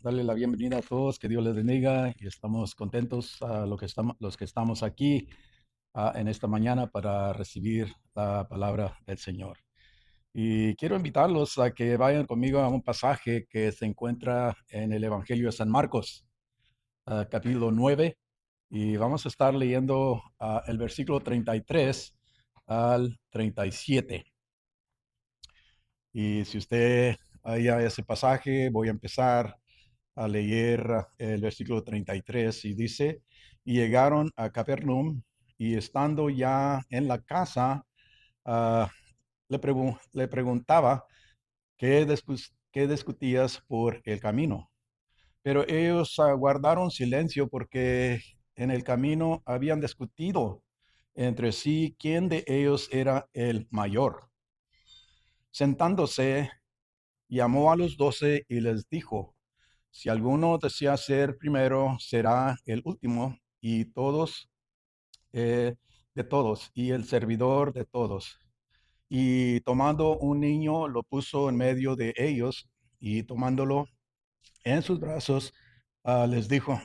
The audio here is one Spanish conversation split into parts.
Darle la bienvenida a todos, que Dios les bendiga y estamos contentos los que estamos aquí en esta mañana para recibir la palabra del Señor. Y quiero invitarlos a que vayan conmigo a un pasaje que se encuentra en el Evangelio de San Marcos, capítulo 9, y vamos a estar leyendo el versículo 33 al 37. Y si usted haya ese pasaje, voy a empezar a leer el versículo 33 y dice, y llegaron a Capernaum y estando ya en la casa, ah, le preguntaba qué discutías por el camino. Pero ellos guardaron silencio porque en el camino habían discutido entre sí quién de ellos era el mayor. Sentándose, llamó a los 12 y les dijo, si alguno desea ser primero, será el último y de todos, y el servidor de todos. Y tomando un niño, lo puso en medio de ellos, y tomándolo en sus brazos, les dijo,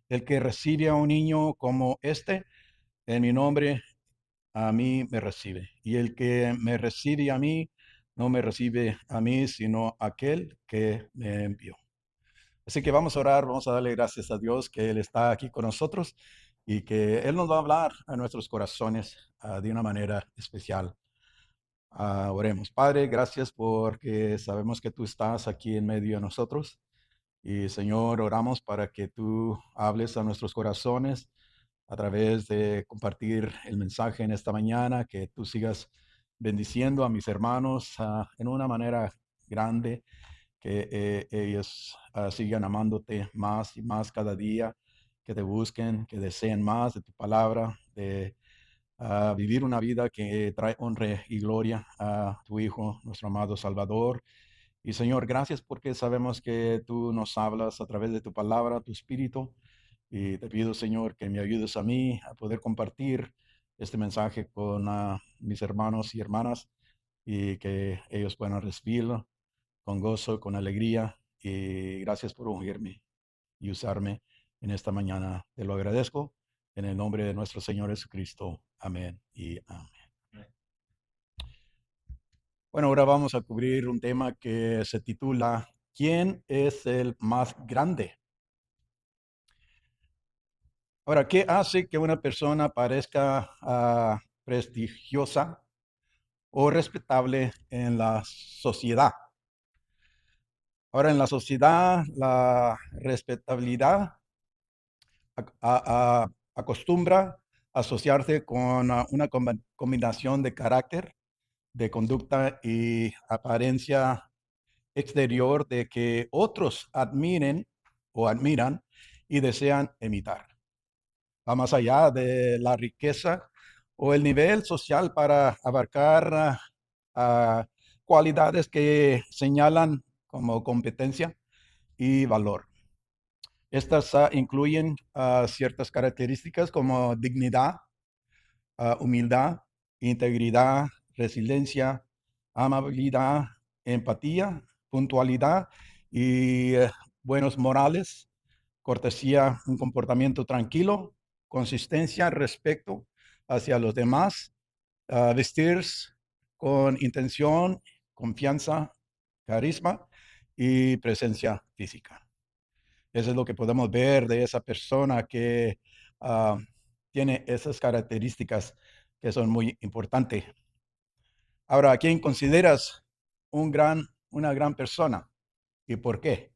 el que recibe a un niño como este, en mi nombre, a mí me recibe. Y el que me recibe a mí, no me recibe a mí, sino aquel que me envió. Así que vamos a orar, vamos a darle gracias a Dios que Él está aquí con nosotros y que Él nos va a hablar a nuestros corazones de una manera especial. Oremos. Padre, gracias porque sabemos que tú estás aquí en medio de nosotros. Y Señor, oramos para que tú hables a nuestros corazones a través de compartir el mensaje en esta mañana, que tú sigas bendiciendo a mis hermanos en una manera grande, que ellos sigan amándote más y más cada día, que te busquen, que deseen más de tu palabra, de vivir una vida que trae honra y gloria a tu Hijo, nuestro amado Salvador. Y Señor, gracias porque sabemos que tú nos hablas a través de tu palabra, tu espíritu. Y te pido, Señor, que me ayudes a mí a poder compartir este mensaje con mis hermanos y hermanas y que ellos puedan recibirlo con gozo, con alegría. Y gracias por ungirme y usarme en esta mañana. Te lo agradezco en el nombre de nuestro Señor Jesucristo. Amén y amén. Bueno, ahora vamos a cubrir un tema que se titula ¿Quién es el más grande? Ahora, ¿qué hace que una persona parezca prestigiosa o respetable en la sociedad? Ahora, en la sociedad, la respetabilidad acostumbra asociarse con una combinación de carácter, de conducta y apariencia exterior de que otros admiren o admiran y desean imitar. Va más allá de la riqueza o el nivel social para abarcar cualidades que señalan como competencia y valor. Estas incluyen ciertas características como dignidad, humildad, integridad, resiliencia, amabilidad, empatía, puntualidad y buenos morales, cortesía, un comportamiento tranquilo, consistencia, respeto hacia los demás, vestirse con intención, confianza, carisma y presencia física. Eso es lo que podemos ver de esa persona que ah, tiene esas características que son muy importantes. Ahora, ¿a quién consideras una gran persona y por qué?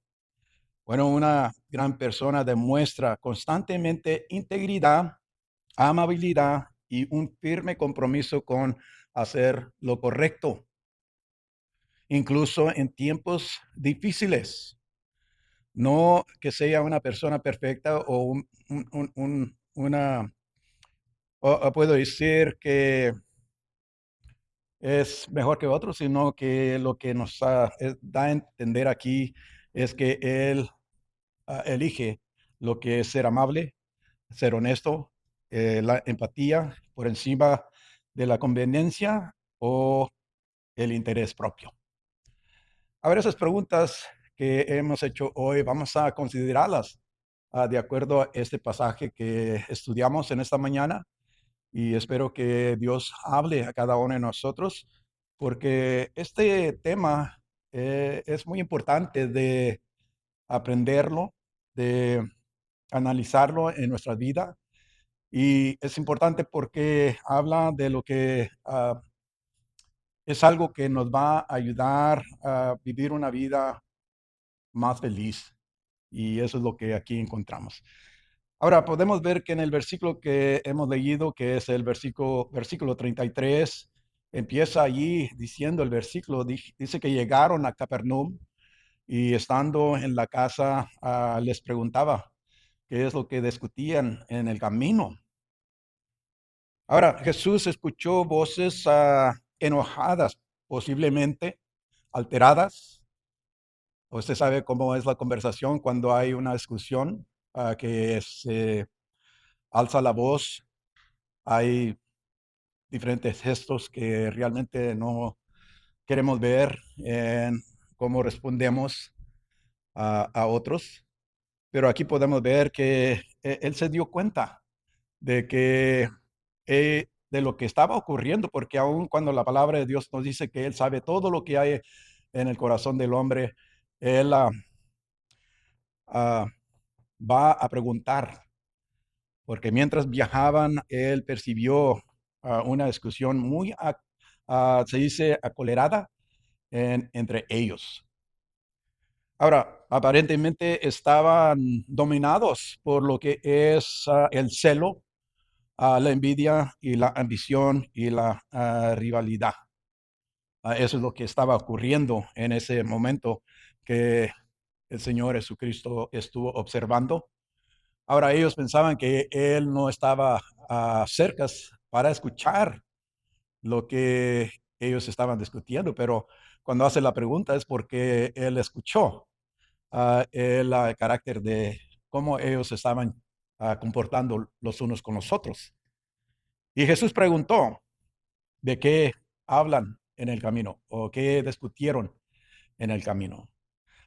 Bueno, una gran persona demuestra constantemente integridad, amabilidad y un firme compromiso con hacer lo correcto, incluso en tiempos difíciles. No que sea una persona perfecta o puedo decir que es mejor que otros, sino que lo que nos da a entender aquí es que él elige lo que es ser amable, ser honesto, la empatía por encima de la conveniencia o el interés propio. A ver, esas preguntas que hemos hecho hoy, vamos a considerarlas de acuerdo a este pasaje que estudiamos en esta mañana. Y espero que Dios hable a cada uno de nosotros, porque este tema es muy importante de aprenderlo, de analizarlo en nuestra vida. Y es importante porque habla de lo que es algo que nos va a ayudar a vivir una vida más feliz. Y eso es lo que aquí encontramos. Ahora, podemos ver que en el versículo que hemos leído, que es el versículo 33, empieza allí diciendo el versículo, dice que llegaron a Capernaum y estando en la casa les preguntaba qué es lo que discutían en el camino. Ahora, Jesús escuchó voces enojadas, posiblemente alteradas. Usted sabe cómo es la conversación cuando hay una discusión, que se alza la voz, hay diferentes gestos que realmente no queremos ver en cómo respondemos a otros. Pero aquí podemos ver que él se dio cuenta de que de lo que estaba ocurriendo, porque aun cuando la palabra de Dios nos dice que él sabe todo lo que hay en el corazón del hombre, él ah, va a preguntar, porque mientras viajaban, él percibió una discusión muy, se dice, acolerada entre ellos. Ahora, aparentemente estaban dominados por lo que es el celo, la envidia y la ambición y la rivalidad. Eso es lo que estaba ocurriendo en ese momento que el Señor Jesucristo estuvo observando. Ahora ellos pensaban que Él no estaba cerca para escuchar lo que ellos estaban discutiendo, pero cuando hace la pregunta es porque Él escuchó el carácter de cómo ellos estaban comportando los unos con los otros. Y Jesús preguntó, ¿de qué hablan en el camino o qué discutieron en el camino?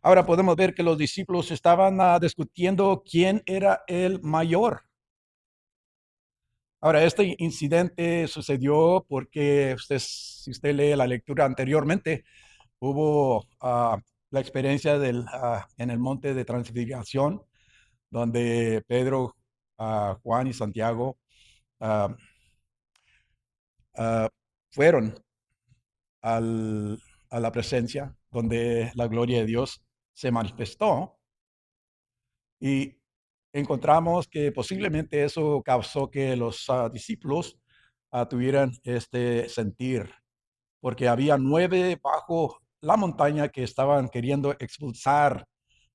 Ahora podemos ver que los discípulos estaban discutiendo quién era el mayor. Ahora, este incidente sucedió porque si usted lee la lectura anteriormente, hubo la experiencia en el monte de transfiguración, donde Pedro, Juan y Santiago ah, ah, fueron a la presencia donde la gloria de Dios se manifestó y encontramos que posiblemente eso causó que los discípulos tuvieran este sentir, porque había 9 bajo la montaña que estaban queriendo expulsar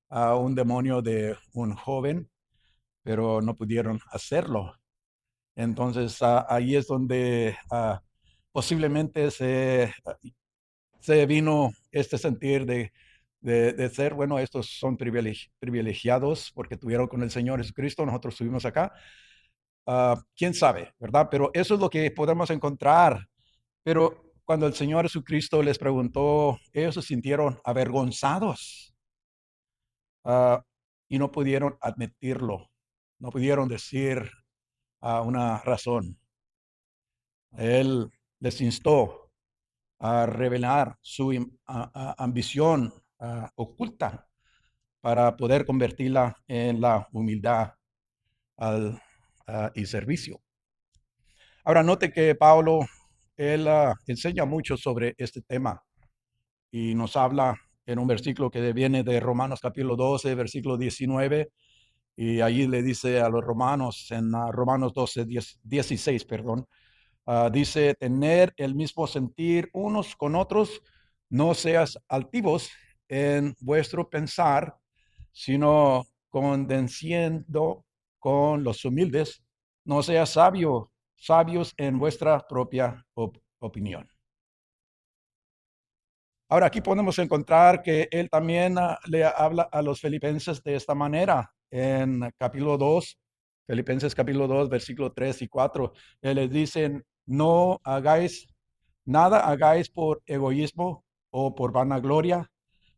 a un demonio de un joven, pero no pudieron hacerlo. Entonces ahí es donde posiblemente se vino este sentir de ser, bueno, estos son privilegiados porque tuvieron con el Señor Jesucristo, nosotros estuvimos acá. Quién sabe, ¿verdad? Pero eso es lo que podemos encontrar. Pero cuando el Señor Jesucristo les preguntó, ellos se sintieron avergonzados ah, y no pudieron admitirlo, no pudieron decir una razón. Él les instó a revelar su ambición oculta para poder convertirla en la humildad y servicio. Ahora note que Pablo, él enseña mucho sobre este tema y nos habla en un versículo que viene de Romanos capítulo 12, versículo 19, y allí le dice a los romanos, en Romanos 12, 16, perdón, dice, tener el mismo sentir unos con otros, no seas altivos en vuestro pensar, sino condescendiendo con los humildes, no seas sabios en vuestra propia opinión. Ahora aquí podemos encontrar que él también le habla a los filipenses de esta manera en capítulo 2, Filipenses capítulo 2, versículo 3 y 4. Él les dice, nada hagáis por egoísmo o por vanagloria,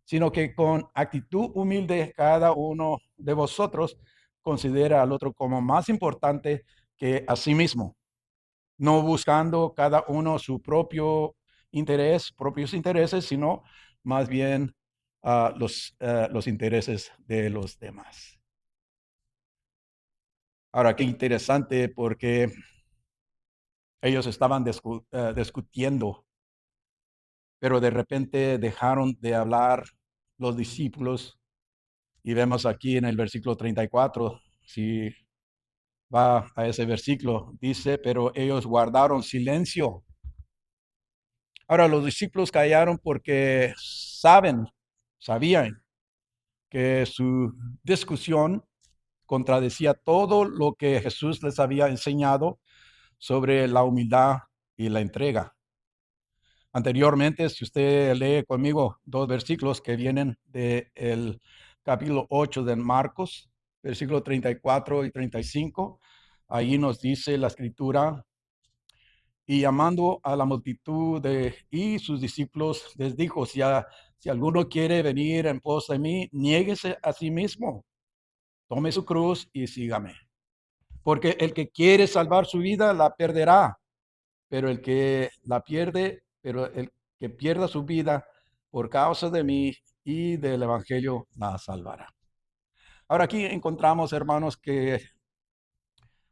sino que con actitud humilde cada uno de vosotros considera al otro como más importante que a sí mismo, no buscando cada uno su propio interés, propios intereses, sino más bien los intereses de los demás. Ahora, qué interesante porque ellos estaban discutiendo, pero de repente dejaron de hablar los discípulos y vemos aquí en el versículo 34, si va a ese versículo, dice, pero ellos guardaron silencio. Ahora los discípulos callaron porque sabían que su discusión contradecía todo lo que Jesús les había enseñado sobre la humildad y la entrega. Anteriormente, si usted lee conmigo 2 versículos que vienen del capítulo 8 de Marcos, versículos 34 y 35, ahí nos dice la escritura, y llamando a la multitud y sus discípulos, les dijo, si alguno quiere venir en pos de mí, niéguese a sí mismo, tome su cruz y sígame. Porque el que quiere salvar su vida, la perderá, pero el que pierda su vida por causa de mí y del evangelio la salvará. Ahora aquí encontramos, hermanos, que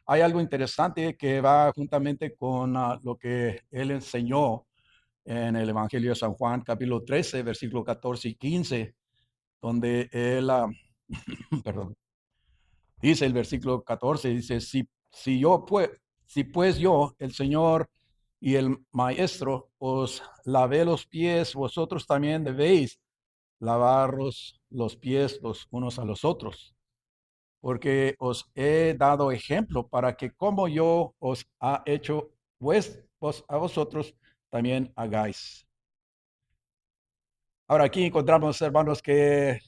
hay algo interesante que va juntamente con lo que él enseñó en el Evangelio de San Juan, capítulo 13, versículo 14 y 15, donde él, perdón, dice el versículo 14, dice, si pues yo, el Señor y el Maestro, os lavé los pies, vosotros también debéis lavaros los pies los unos a los otros, porque os he dado ejemplo para que como yo os ha hecho a vosotros, también hagáis. Ahora aquí encontramos, hermanos, que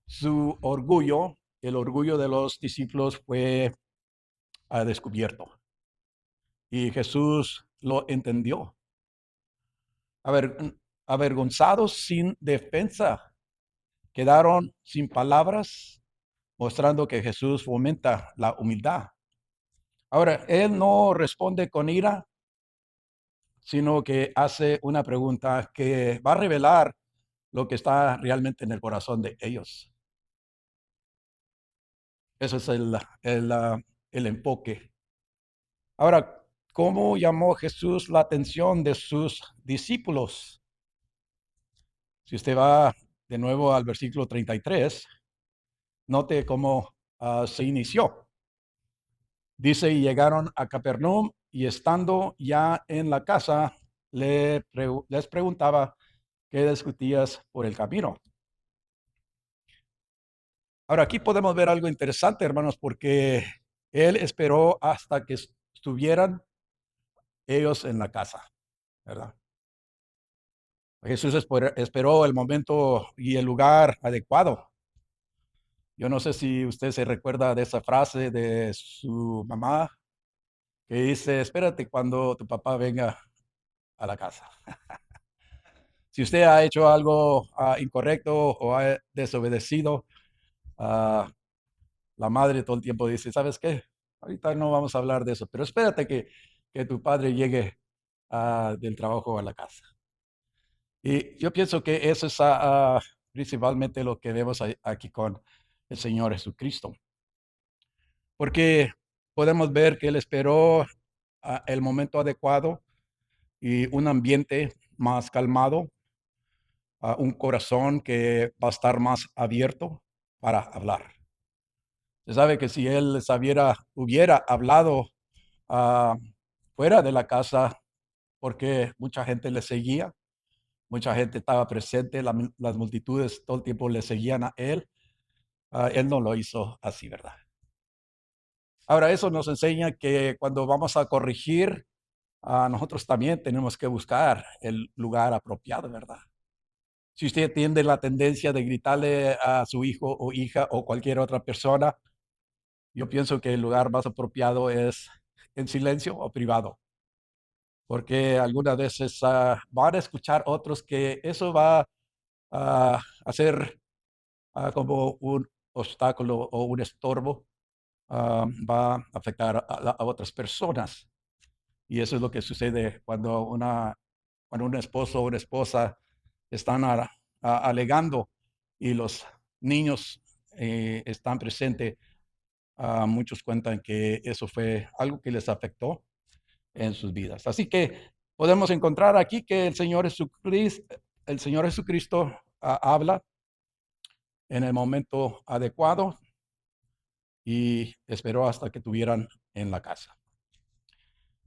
su orgullo, el orgullo de los discípulos fue descubierto y Jesús lo entendió. Avergonzados sin defensa, quedaron sin palabras, mostrando que Jesús fomenta la humildad. Ahora, él no responde con ira, sino que hace una pregunta que va a revelar lo que está realmente en el corazón de ellos. Ese es el enfoque. Ahora, ¿cómo llamó Jesús la atención de sus discípulos? Si usted va de nuevo al versículo 33, note cómo se inició. Dice, y llegaron a Capernaum y estando ya en la casa, les preguntaba qué discutías por el camino. Ahora, aquí podemos ver algo interesante, hermanos, porque él esperó hasta que estuvieran ellos en la casa, ¿verdad? Jesús esperó el momento y el lugar adecuado. Yo no sé si usted se recuerda de esa frase de su mamá que dice, espérate cuando tu papá venga a la casa. Si usted ha hecho algo incorrecto o ha desobedecido, ah, la madre todo el tiempo dice, ¿sabes qué? Ahorita no vamos a hablar de eso, pero espérate que tu padre llegue del trabajo a la casa. Y yo pienso que eso es principalmente lo que vemos aquí con el Señor Jesucristo, porque podemos ver que Él esperó el momento adecuado y un ambiente más calmado, un corazón que va a estar más abierto para hablar. Se sabe que si Él hubiera hablado ah, fuera de la casa, porque mucha gente le seguía, mucha gente estaba presente, las multitudes todo el tiempo le seguían a Él. Él no lo hizo así, ¿verdad? Ahora, eso nos enseña que cuando vamos a corregir, nosotros también tenemos que buscar el lugar apropiado, ¿verdad? Si usted tiene la tendencia de gritarle a su hijo o hija o cualquier otra persona, yo pienso que el lugar más apropiado es en silencio o privado, porque algunas veces van a escuchar otros que eso va hacer como un obstáculo o un estorbo, va a afectar a otras personas. Y eso es lo que sucede cuando un esposo o una esposa están alegando y los niños están presentes. Muchos cuentan que eso fue algo que les afectó en sus vidas. Así que podemos encontrar aquí que el Señor Jesucristo habla en el momento adecuado y esperó hasta que estuvieran en la casa.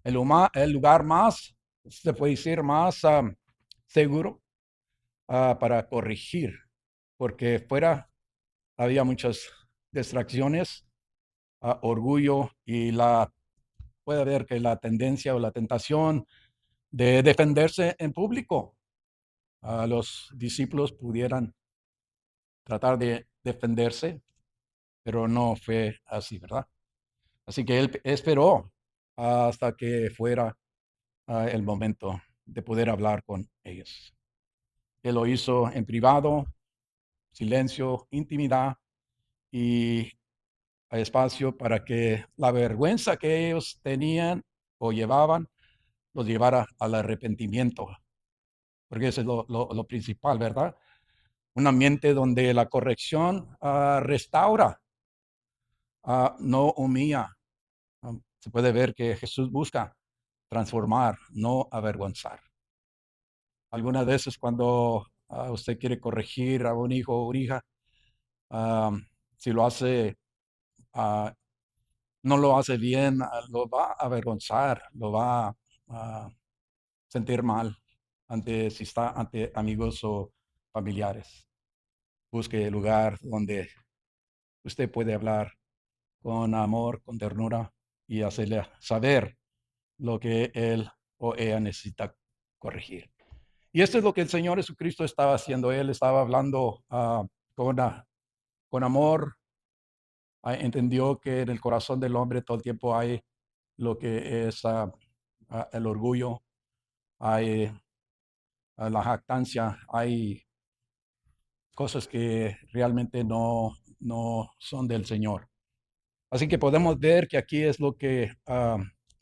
El lugar más, se puede decir, más seguro para corregir, porque fuera había muchas distracciones, orgullo y puede haber que la tendencia o la tentación de defenderse en público. Los discípulos pudieran tratar de defenderse, pero no fue así, ¿verdad? Así que él esperó hasta que fuera el momento de poder hablar con ellos. Él lo hizo en privado, silencio, intimidad y espacio para que la vergüenza que ellos tenían o llevaban los llevara al arrepentimiento, porque eso es lo principal, ¿verdad? Un ambiente donde la corrección restaura, no humilla. Se puede ver que Jesús busca transformar, no avergonzar. Algunas veces cuando usted quiere corregir a un hijo o una hija, ah, si lo hace, ah, no lo hace bien, lo va a avergonzar, lo va a sentir mal si está ante amigos o familiares. Busque el lugar donde usted puede hablar con amor, con ternura y hacerle saber lo que él o ella necesita corregir. Y esto es lo que el Señor Jesucristo estaba haciendo. Él estaba hablando con, con amor. Entendió que en el corazón del hombre todo el tiempo hay lo que es el orgullo, hay la jactancia, hay cosas que realmente no son del Señor. Así que podemos ver que aquí es lo que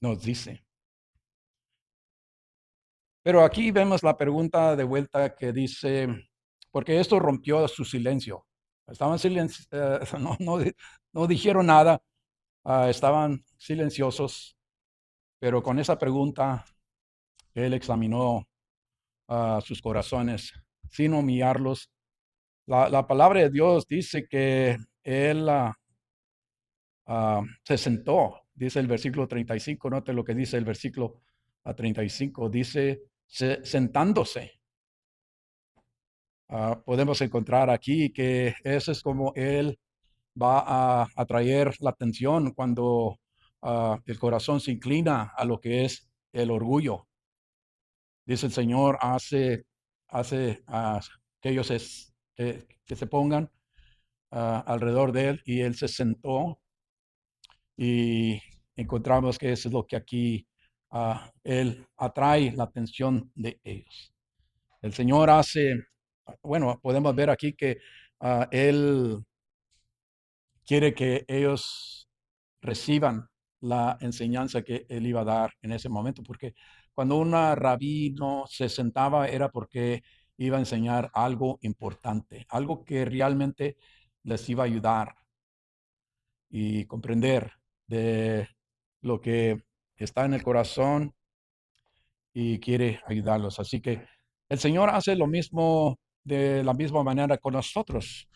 nos dice. Pero aquí vemos la pregunta de vuelta que dice, porque esto rompió su silencio. Estaban no dijeron nada, estaban silenciosos, pero con esa pregunta él examinó sus corazones sin humillarlos. La palabra de Dios dice que él se sentó, dice el versículo 35, note lo que dice el versículo 35, dice sentándose. Podemos encontrar aquí que eso es como él va a atraer la atención cuando el corazón se inclina a lo que es el orgullo. Dice el Señor, hace que ellos que se pongan alrededor de él y él se sentó y encontramos que eso es lo que aquí él atrae la atención de ellos. El Señor bueno, podemos ver aquí que él quiere que ellos reciban la enseñanza que él iba a dar en ese momento, porque cuando un rabino se sentaba era porque iba a enseñar algo importante, algo que realmente les iba a ayudar y comprender de lo que está en el corazón y quiere ayudarlos. Así que el Señor hace lo mismo de la misma manera con nosotros,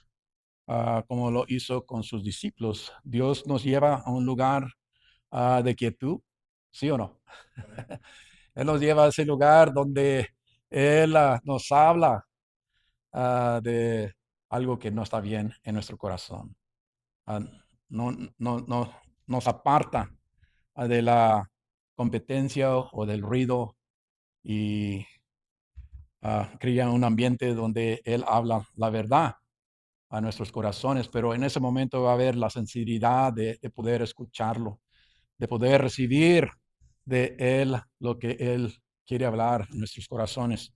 como lo hizo con sus discípulos. Dios nos lleva a un lugar de quietud, ¿sí o no? Él nos lleva a ese lugar donde Él nos habla de algo que no está bien en nuestro corazón. Ah, no, no nos aparta de la competencia o del ruido y crea un ambiente donde Él habla la verdad a nuestros corazones, pero en ese momento va a haber la sensibilidad de poder escucharlo, de poder recibir de Él lo que Él quiere hablar en nuestros corazones,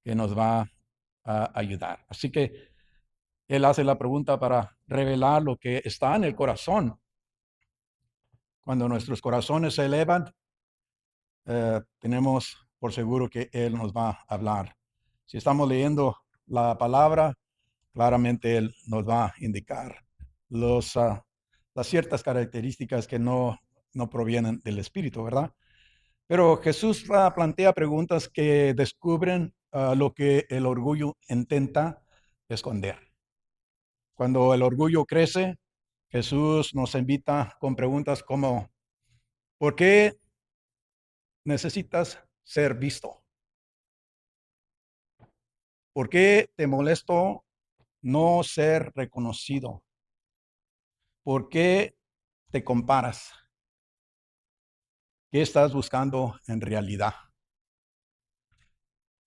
que nos va ayudar. Así que Él hace la pregunta para revelar lo que está en el corazón. Cuando nuestros corazones se elevan, tenemos por seguro que Él nos va a hablar. Si estamos leyendo la palabra, claramente Él nos va a indicar los, las ciertas características que no provienen del Espíritu, ¿verdad? Pero Jesús plantea preguntas que descubren lo que el orgullo intenta esconder. Cuando el orgullo crece, Jesús nos invita con preguntas como, ¿por qué necesitas ser visto? ¿Por qué te molesto no ser reconocido? ¿Por qué te comparas? ¿Qué estás buscando en realidad?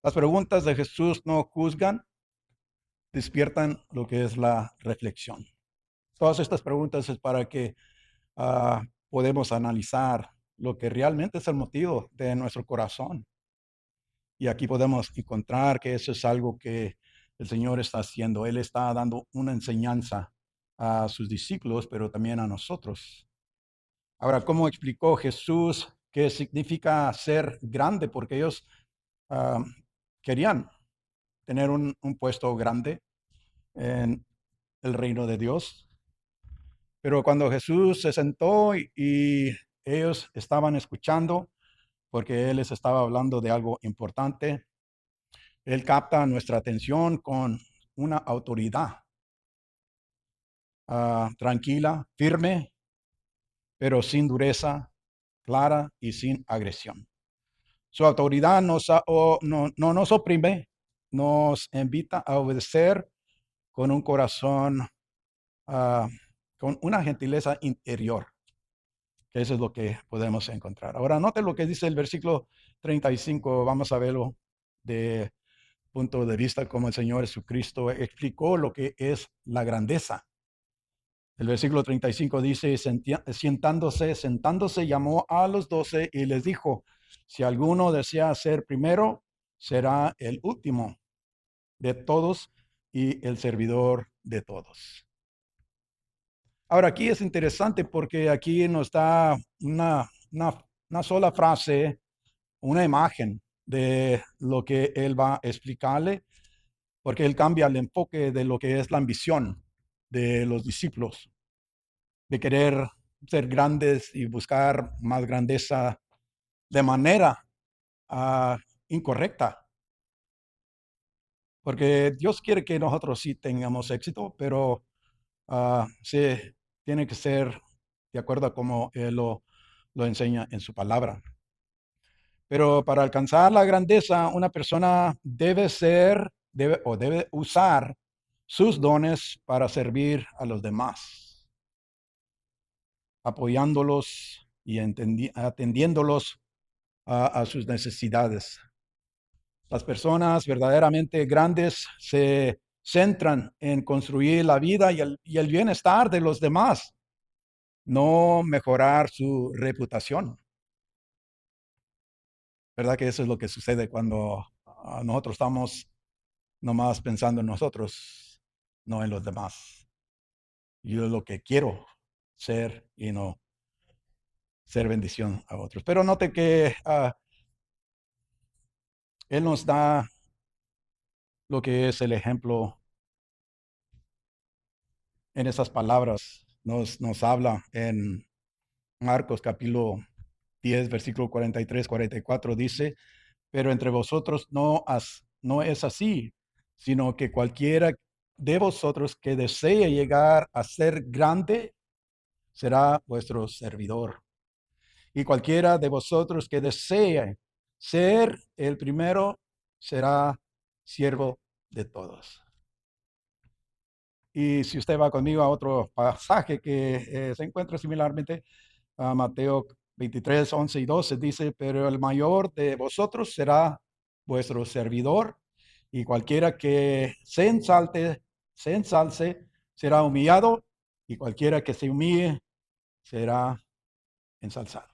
Las preguntas de Jesús no juzgan, despiertan lo que es la reflexión. Todas estas preguntas es para que podemos analizar lo que realmente es el motivo de nuestro corazón. Y aquí podemos encontrar que eso es algo que el Señor está haciendo. Él está dando una enseñanza a sus discípulos, pero también a nosotros. Ahora, ¿cómo explicó Jesús qué significa ser grande? Porque ellos ah, querían tener un puesto grande en el reino de Dios. Pero cuando Jesús se sentó y ellos estaban escuchando, porque Él les estaba hablando de algo importante, Él capta nuestra atención con una autoridad tranquila, firme, pero sin dureza, clara y sin agresión. Su autoridad no nos oprime, nos invita a obedecer con un corazón, ah, con una gentileza interior, que eso es lo que podemos encontrar. Ahora, note lo que dice el versículo 35, vamos a verlo de punto de vista como el Señor Jesucristo explicó lo que es la grandeza. El versículo 35 dice, sentándose, llamó a los 12 y les dijo, si alguno desea ser primero, será el último de todos y el servidor de todos. Ahora, aquí es interesante porque aquí nos da una sola frase, una imagen de lo que él va a explicarle, porque él cambia el enfoque de lo que es la ambición de los discípulos, de querer ser grandes y buscar más grandeza de manera incorrecta. Porque Dios quiere que nosotros sí tengamos éxito, pero sí tiene que ser de acuerdo a cómo Él lo enseña en su palabra. Pero para alcanzar la grandeza, una persona debe usar sus dones para servir a los demás, apoyándolos y atendiéndolos a sus necesidades. Las personas verdaderamente grandes se centran en construir la vida y el bienestar de los demás, no mejorar su reputación. ¿Verdad que eso es lo que sucede cuando nosotros estamos nomás pensando en nosotros, no en los demás? Yo es lo que quiero ser y no ser bendición a otros. Pero note que Él nos da lo que es el ejemplo en esas palabras. Nos habla en Marcos capítulo 10, versículo 43, 44, dice, pero entre vosotros no es así, sino que cualquiera de vosotros que desee llegar a ser grande será vuestro servidor. Y cualquiera de vosotros que desee ser el primero será siervo de todos. Y si usted va conmigo a otro pasaje que se encuentra similarmente a Mateo 23, 11 y 12, dice, pero el mayor de vosotros será vuestro servidor, y cualquiera que se ensalce, será humillado, y cualquiera que se humille, será ensalzado.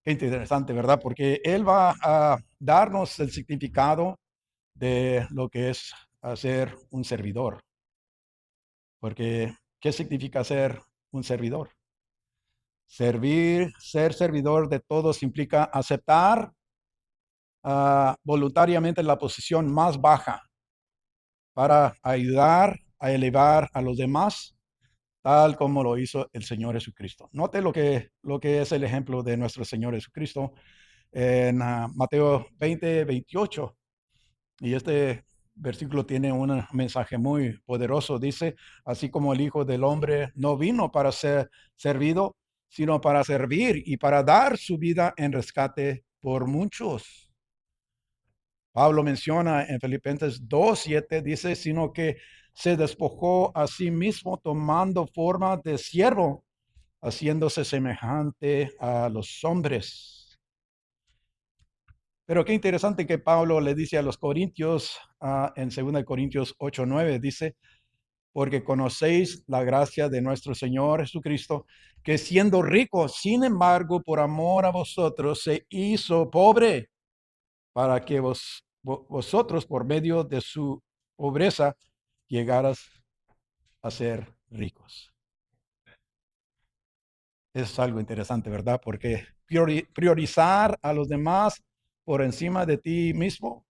Qué interesante, ¿verdad? Porque Él va a darnos el significado de lo que es ser un servidor. Porque, ¿qué significa ser un servidor? Servir, ser servidor de todos implica aceptar voluntariamente la posición más baja para ayudar a elevar a los demás, tal como lo hizo el Señor Jesucristo. Note lo que es el ejemplo de nuestro Señor Jesucristo en Mateo 20:28. Y este versículo tiene un mensaje muy poderoso. Dice, así como el Hijo del Hombre no vino para ser servido, sino para servir y para dar su vida en rescate por muchos. Pablo menciona en Filipenses 2:7, dice, sino que se despojó a sí mismo tomando forma de siervo, haciéndose semejante a los hombres. Pero qué interesante que Pablo le dice a los corintios, en 2 Corintios 8:9, dice, porque conocéis la gracia de nuestro Señor Jesucristo, que siendo rico, sin embargo, por amor a vosotros, se hizo pobre, para que vosotros, por medio de su pobreza, llegaras a ser ricos. Es algo interesante, ¿verdad? Porque priorizar a los demás por encima de ti mismo,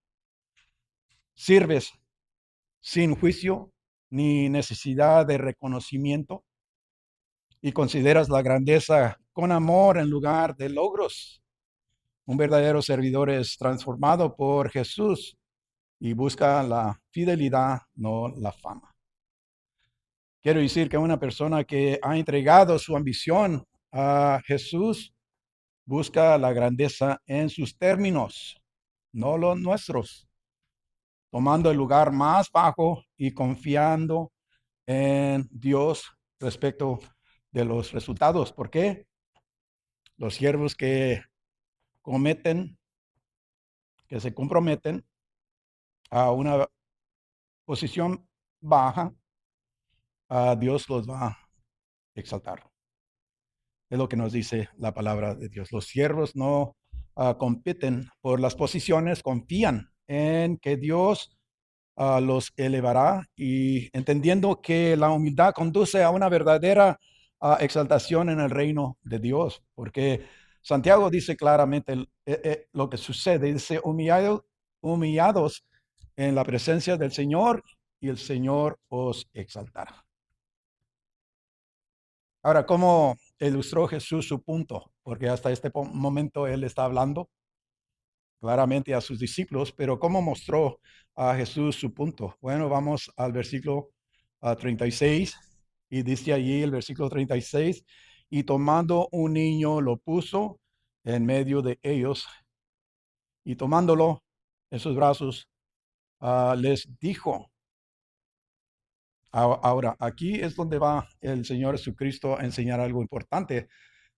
sirves sin juicio ni necesidad de reconocimiento y consideras la grandeza con amor en lugar de logros. Un verdadero servidor es transformado por Jesús y busca la fidelidad, no la fama. Quiero decir que una persona que ha entregado su ambición a Jesús busca la grandeza en sus términos, no los nuestros, tomando el lugar más bajo y confiando en Dios respecto de los resultados. ¿Por qué? Los siervos que se comprometen a una posición baja, a Dios los va a exaltar. Es lo que nos dice la palabra de Dios. Los siervos no compiten por las posiciones, confían en que Dios los elevará y entendiendo que la humildad conduce a una verdadera exaltación en el reino de Dios, porque Santiago dice claramente lo que sucede, dice humillados en la presencia del Señor y el Señor os exaltará. Ahora, ¿cómo ilustró Jesús su punto? Porque hasta este momento él está hablando claramente a sus discípulos, pero ¿cómo mostró a Jesús su punto? Bueno, vamos al versículo 36 y dice allí el versículo 36, y tomando un niño lo puso en medio de ellos y tomándolo en sus brazos, les dijo. Ahora, aquí es donde va el Señor Jesucristo a enseñar algo importante.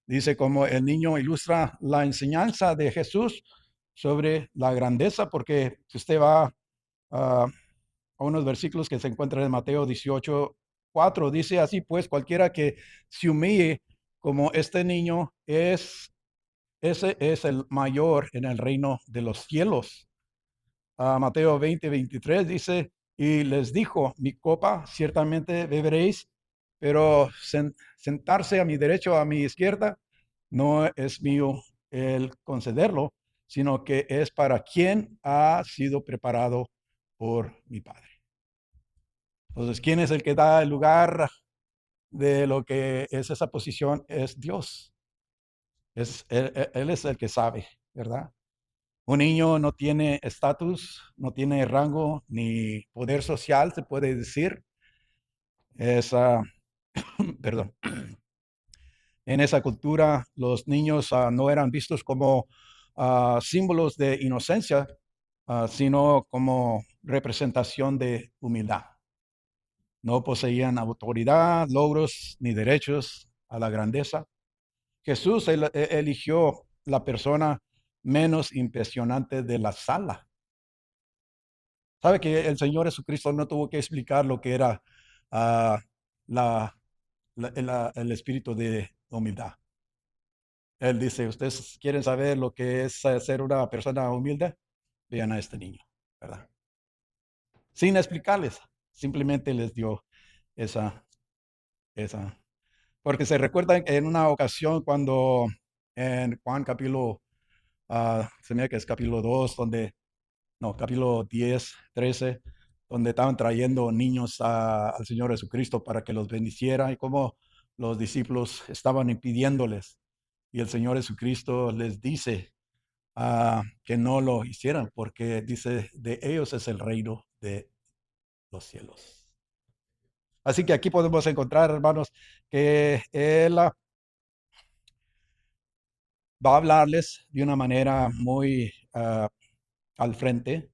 Dice como el niño ilustra la enseñanza de Jesús sobre la grandeza, porque si usted va a unos versículos que se encuentran en Mateo 18:4, dice así pues, cualquiera que se humille como este niño ese es el mayor en el reino de los cielos. Mateo 20:23 dice, y les dijo, mi copa ciertamente beberéis, pero sentarse a mi derecha o a mi izquierda no es mío el concederlo, sino que es para quien ha sido preparado por mi Padre. Entonces, ¿quién es el que da el lugar de lo que es esa posición? Es Dios. Él es el que sabe, ¿verdad? Un niño no tiene estatus, no tiene rango ni poder social, se puede decir. Es, perdón. En esa cultura, los niños no eran vistos como símbolos de inocencia, sino como representación de humildad. No poseían autoridad, logros ni derechos a la grandeza. Jesús eligió la persona menos impresionante de la sala. Sabe que el Señor Jesucristo no tuvo que explicar lo que era ah, la, el espíritu de humildad. Él dice, ¿ustedes quieren saber lo que es ser una persona humilde? Vean a este niño, ¿verdad? sin explicarles, simplemente les dio esa, esa. Porque se recuerdan que en una ocasión cuando en Juan capítulo, se me hace que es capítulo 2, no, capítulo 10, 13, donde estaban trayendo niños al Señor Jesucristo para que los bendiciera y como los discípulos estaban impidiéndoles. Y el Señor Jesucristo les dice que no lo hicieran porque dice, de ellos es el reino de los cielos. Así que aquí podemos encontrar, hermanos, que Él va a hablarles de una manera muy al frente,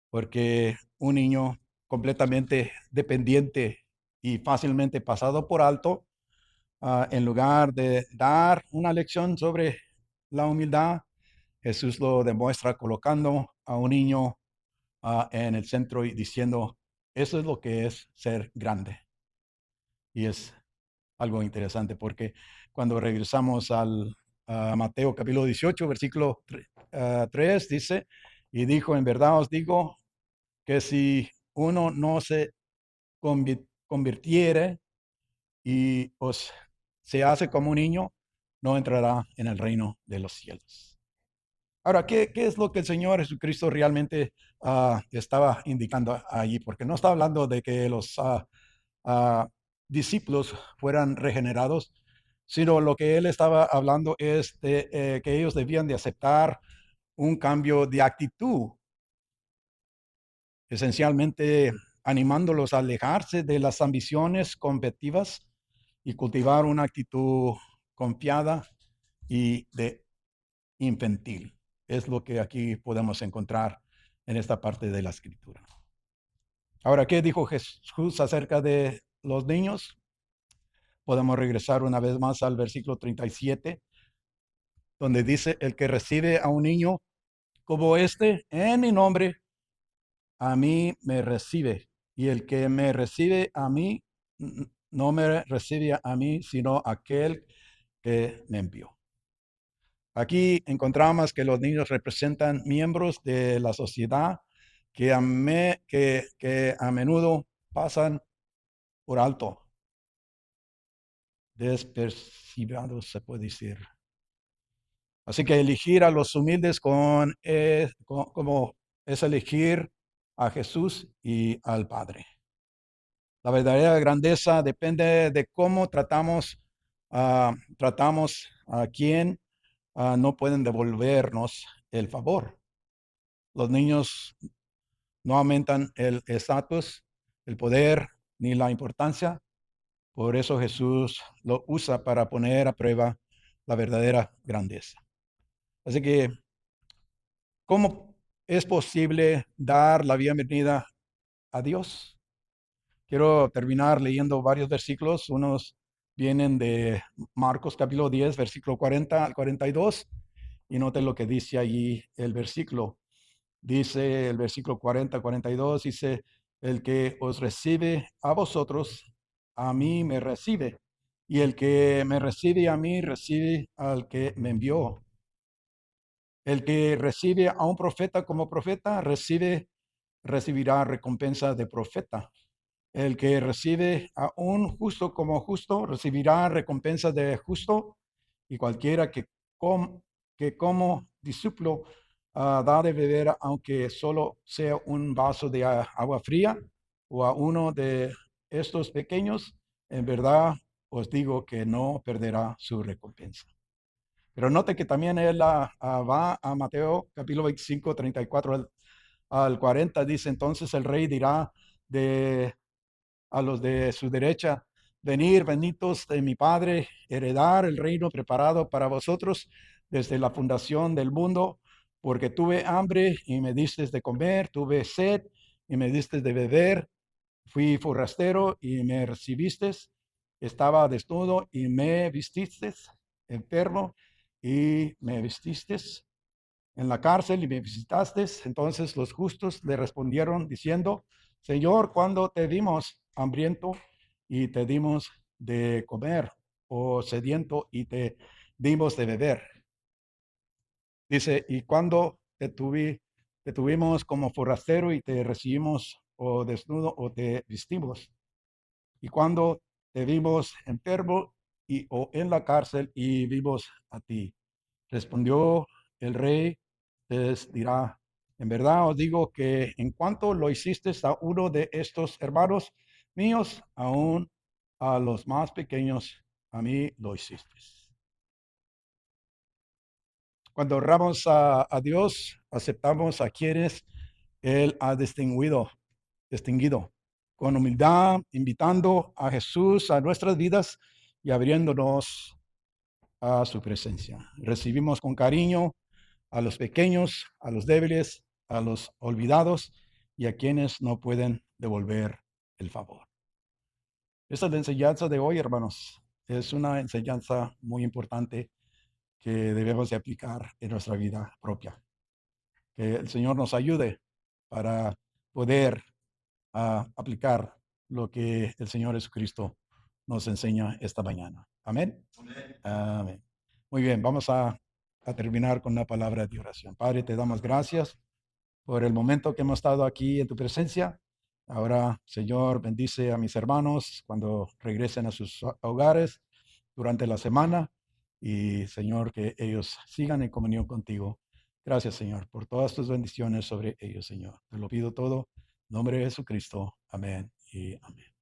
porque un niño completamente dependiente y fácilmente pasado por alto, en lugar de dar una lección sobre la humildad, Jesús lo demuestra colocando a un niño en el centro y diciendo, eso es lo que es ser grande. Y es algo interesante porque cuando regresamos a Mateo capítulo 18, versículo 3, dice, y dijo, en verdad os digo que si uno no se convirtiere y se hace como un niño, no entrará en el reino de los cielos. Ahora, ¿qué es lo que el Señor Jesucristo realmente estaba indicando allí? Porque no está hablando de que los ah, discípulos fueran regenerados, sino lo que Él estaba hablando es de que ellos debían de aceptar un cambio de actitud, esencialmente animándolos a alejarse de las ambiciones competitivas y cultivar una actitud confiada y de infantil. Es lo que aquí podemos encontrar en esta parte de la escritura. Ahora, ¿qué dijo Jesús acerca de los niños? Podemos regresar una vez más al versículo 37, donde dice, el que recibe a un niño como este en mi nombre, a mí me recibe. Y el que me recibe a mí, no me recibe a mí, sino aquel que me envió. Aquí encontramos que los niños representan miembros de la sociedad que a menudo pasan por alto, despercibidos, se puede decir. Así que elegir a los humildes como es elegir a Jesús y al Padre. La verdadera grandeza depende de cómo tratamos a quien no pueden devolvernos el favor. Los niños no aumentan el estatus, el poder ni la importancia. Por eso Jesús lo usa para poner a prueba la verdadera grandeza. Así que, ¿cómo es posible dar la bienvenida a Dios? Quiero terminar leyendo varios versículos. Unos vienen de Marcos capítulo 10, versículo 40 al 42. Y note lo que dice allí el versículo. Dice el versículo 40, 42, dice, el que os recibe a vosotros, a mí me recibe. Y el que me recibe a mí, recibe al que me envió. El que recibe a un profeta como profeta, recibirá recompensa de profeta. El que recibe a un justo como justo, recibirá recompensa de justo. Y cualquiera que como discípulo da de beber, aunque solo sea un vaso de agua fría, o a uno de estos pequeños, en verdad os digo que no perderá su recompensa. Pero note que también él va a Mateo capítulo 25, 34 al 40, dice, entonces el rey dirá a los de su derecha, venid, benditos de mi Padre, heredar el reino preparado para vosotros desde la fundación del mundo, porque tuve hambre y me diste de comer, tuve sed y me diste de beber, fui forastero y me recibiste, estaba desnudo y me vististe, enfermo y me vestiste, en la cárcel y me visitaste. Entonces los justos le respondieron diciendo, Señor, cuando te vimos hambriento y te dimos de comer, o sediento y te dimos de beber? Dice, y cuando te tuvimos como forastero y te recibimos o desnudo o te vestimos? Y cuando te vimos enfermo o en la cárcel y vimos a ti. Respondió el rey, les dirá, en verdad os digo que en cuanto lo hiciste a uno de estos hermanos míos, aún a los más pequeños, a mí lo hiciste. Cuando honramos a Dios, aceptamos a quienes Él ha distinguido, con humildad, invitando a Jesús a nuestras vidas y abriéndonos a su presencia. Recibimos con cariño a los pequeños, a los débiles, a los olvidados y a quienes no pueden devolver el favor. Esa es la enseñanza de hoy, hermanos. Es una enseñanza muy importante que debemos de aplicar en nuestra vida propia. Que el Señor nos ayude para poder aplicar lo que el Señor Jesucristo nos enseña esta mañana. Amén. Amén. Amén. Muy bien, vamos a terminar con una palabra de oración. Padre, te damos gracias por el momento que hemos estado aquí en tu presencia. Ahora, Señor, bendice a mis hermanos cuando regresen a sus hogares durante la semana y, Señor, que ellos sigan en comunión contigo. Gracias, Señor, por todas tus bendiciones sobre ellos, Señor. Te lo pido todo en nombre de Jesucristo. Amén y amén.